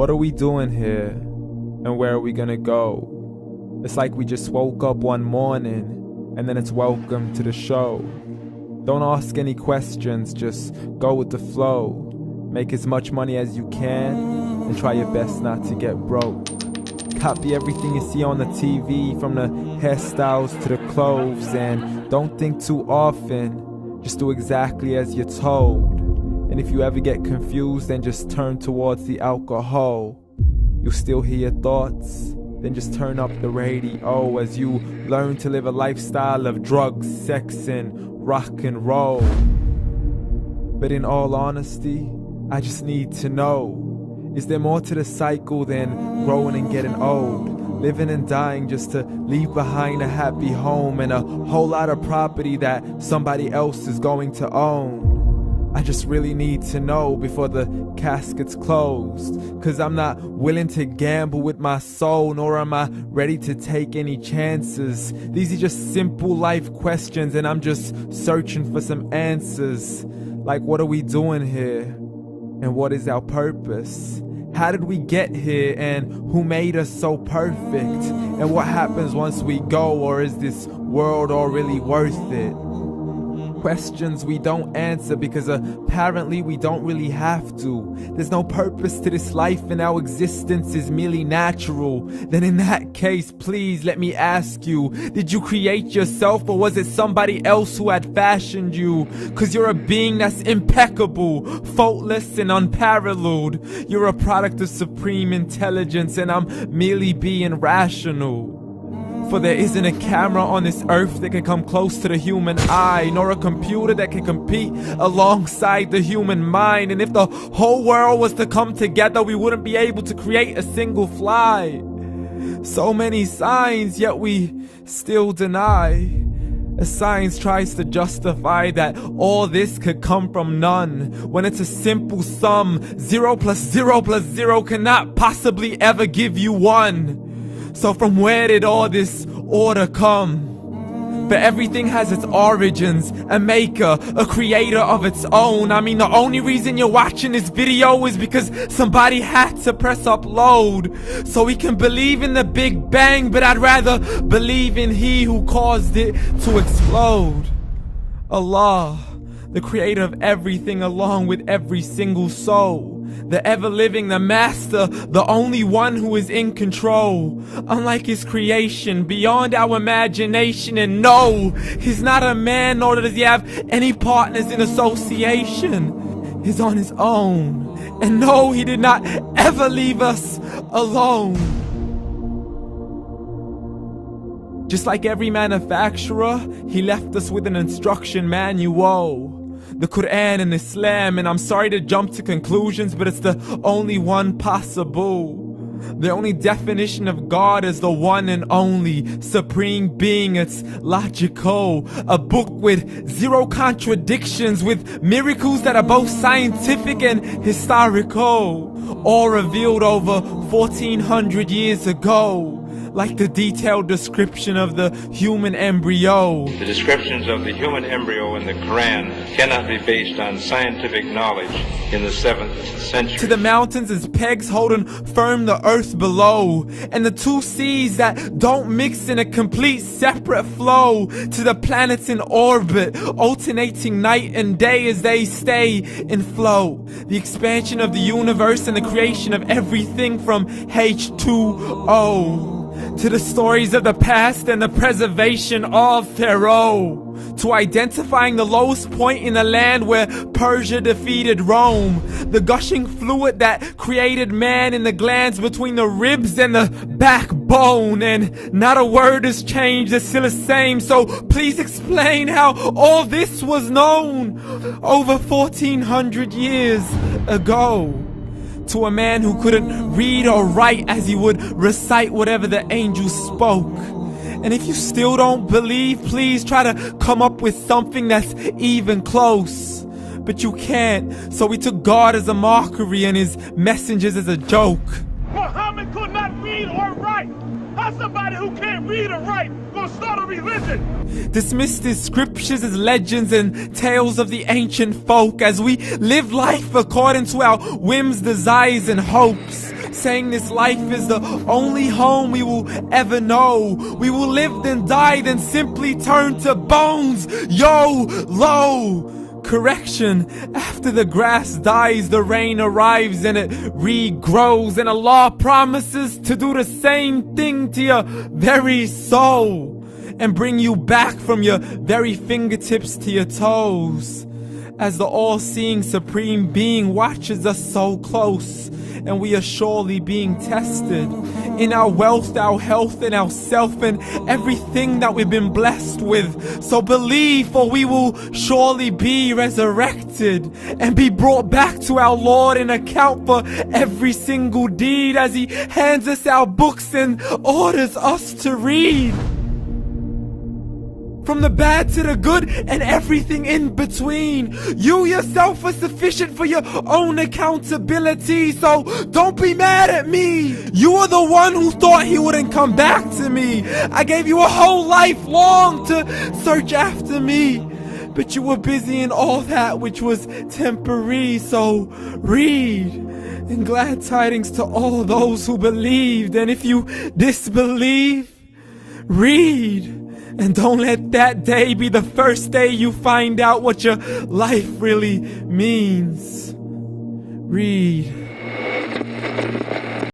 What are we doing here? And where are we gonna go? It's like we just woke up one morning and then it's welcome to the show. Don't ask any questions, just go with the flow. Make as much money as you can and try your best not to get broke. Copy everything you see on the TV, from the hairstyles to the clothes, and don't think too often, just do exactly as you're told. And if you ever get confused, then just turn towards the alcohol. You'll still hear your thoughts, then just turn up the radio as you learn to live a lifestyle of drugs, sex, and rock and roll. But in all honesty, I just need to know, is there more to the cycle than growing and getting old? Living and dying just to leave behind a happy home and a whole lot of property that somebody else is going to own. I just really need to know before the casket's closed, 'cause I'm not willing to gamble with my soul, nor am I ready to take any chances. These are just simple life questions and I'm just searching for some answers. Like, what are we doing here? And what is our purpose? How did we get here, and who made us so perfect? And what happens once we go, or is this world all really worth it? Questions we don't answer because apparently we don't really have to. There's no purpose to this life and our existence is merely natural. Then in that case, please let me ask you, did you create yourself, or was it somebody else who had fashioned you? 'Cause you're a being that's impeccable, faultless and unparalleled. You're a product of supreme intelligence and I'm merely being rational. For there isn't a camera on this earth that can come close to the human eye, nor a computer that can compete alongside the human mind. And if the whole world was to come together, we wouldn't be able to create a single fly. So many signs, yet we still deny. As science tries to justify that all this could come from none, when it's a simple sum. 0 plus 0 plus 0 cannot possibly ever give you 1. So from where did all this order come? But everything has its origins, a maker, a creator of its own. I mean, the only reason you're watching this video is because somebody had to press upload. So we can believe in the Big Bang, but I'd rather believe in He who caused it to explode. Allah, the creator of everything along with every single soul. The ever-living, the master, the only one who is in control. Unlike his creation, beyond our imagination. And no, he's not a man, nor does he have any partners in association. He's on his own. And no, he did not ever leave us alone. Just like every manufacturer, he left us with an instruction manual. The Quran and Islam, and I'm sorry to jump to conclusions, but it's the only one possible. The only definition of God is the one and only supreme being. It's logical, a book with 0 contradictions, with miracles that are both scientific and historical, all revealed over 1400 years ago. Like the detailed description of the human embryo. The descriptions of the human embryo in the Quran cannot be based on scientific knowledge in the 7th century. To the mountains as pegs holding firm the earth below, and the 2 seas that don't mix in a complete separate flow. To the planets in orbit, alternating night and day as they stay in flow. The expansion of the universe and the creation of everything from H2O. To the stories of the past and the preservation of Pharaoh. To identifying the lowest point in the land where Persia defeated Rome. The gushing fluid that created man in the glands between the ribs and the backbone. And not a word has changed, it's still the same. So please explain how all this was known over 1400 years ago. To a man who couldn't read or write, as he would recite whatever the angels spoke. And if you still don't believe, please try to come up with something that's even close. But you can't, so we took God as a mockery and his messengers as a joke. Muhammad could not read or write. How's somebody who can't read or write gonna start a religion? Dismissed his scriptures as legends and tales of the ancient folk, as we live life according to our whims, desires, and hopes. saying this life is the only home we will ever know. We will live then die, then simply turn to bones. YOLO! Correction, after the grass dies, the rain arrives and it regrows, and Allah promises to do the same thing to your very soul and bring you back from your very fingertips to your toes, as the all-seeing supreme being watches us so close, and we are surely being tested in our wealth, our health, and our self, and everything that we've been blessed with. So believe, for we will surely be resurrected and be brought back to our Lord and account for every single deed, as He hands us our books and orders us to read. From the bad to the good and everything in between. You yourself are sufficient for your own accountability, so don't be mad at me. You are the one who thought He wouldn't come back to me. I gave you a whole life long to search after me, but you were busy in all that which was temporary. So read, and glad tidings to all those who believed. And if you disbelieve, read. And don't let that day be the first day you find out what your life really means. Read.